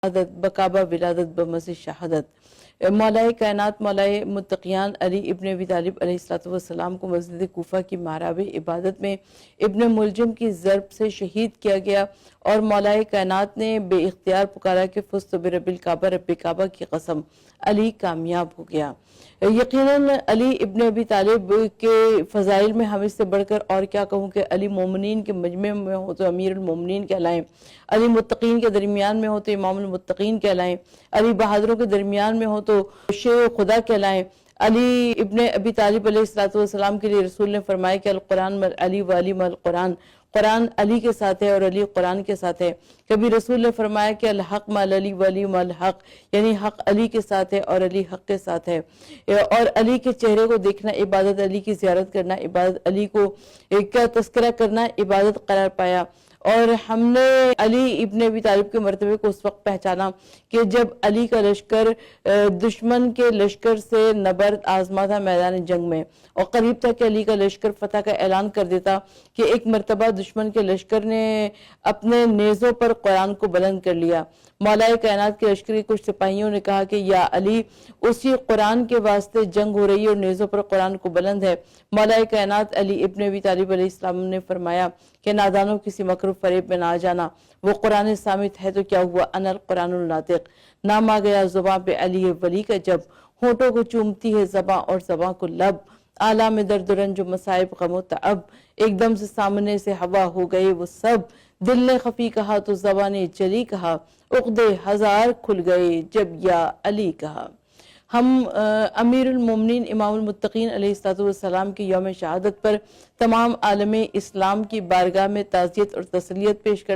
عدد بکعبہ ولادت بمزِ شہادت مولائے کائنات مولائے متقیان علی ابن ابی طالب علیہ السلام کو مسجد کوفہ کی محراب عبادت میں ابن ملجم کی ضرب سے شہید کیا گیا اور مولائے کائنات نے بے اختیار پکارا کہ فزت برب الکعبہ رب کعبہ کی قسم علی کامیاب ہو گیا۔ یقیناً علی ابن ابی طالب کے فضائل میں ہم اس سے بڑھ کر اور کیا کہوں کہ علی مومنین کے مجمع میں ہو تو امیر المومنین کہلائیں، علی متقین کے درمیان میں ہو تو امام المتقین کہلائیں، علی بہادروں کے درمیان میں ہو تو شیر خدا کہلائیں۔ علی ابن ابی طالب علیہ السلام کے لیے رسول نے فرمایا کہ القرآن مل علی و علی مل قرآن، قرآن علی کے ساتھ ہے اور علی قرآن کے ساتھ ہے۔ کبھی رسول نے فرمایا کہ الحق مل علی و علی مل حق، یعنی حق علی کے ساتھ ہے اور علی حق کے ساتھ ہے، اور علی کے چہرے کو دیکھنا عبادت، علی کی زیارت کرنا عبادت، علی کو کا تذکرہ کرنا عبادت قرار پایا۔ اور ہم نے علی ابن ابی طالب کے مرتبے کو اس وقت پہچانا کہ جب علی کا لشکر دشمن کے لشکر سے نبرد آزما تھا میدان جنگ میں، اور قریب تھا کہ علی کا لشکر فتح کا اعلان کر دیتا کہ ایک مرتبہ دشمن کے لشکر نے اپنے نیزوں پر قرآن کو بلند کر لیا۔ مولائے کائنات کے لشکر کے کچھ سپاہیوں نے کہا کہ یا علی، اسی قرآن کے واسطے جنگ ہو رہی ہے اور نیزوں پر قرآن کو بلند ہے۔ مولائے کائنات علی ابن ابی طالب علیہ السلام نے فرمایا کہ نادانوں کسی مکر و فریب میں نہ آ جانا، وہ قرآن صامت ہے تو کیا ہوا، انا القرآن الناطق۔ نام آ گیا زباں پہ علی ولی کا جب، ہونٹوں کو چومتی ہے زباں اور زباں کو لب، عالم میں درد و رنج و مصائب غم و تعب، ایک دم سے سامنے سے ہوا ہو گئے وہ سب، دل نے خفی کہا تو زبان نے جلی کہا، عقدے ہزار کھل گئے جب یا علی کہا۔ ہم امیر المومنین امام المتقین علیہ السلام کی یوم شہادت پر تمام عالم اسلام کی بارگاہ میں تعزیت اور تسلیت پیش کرتے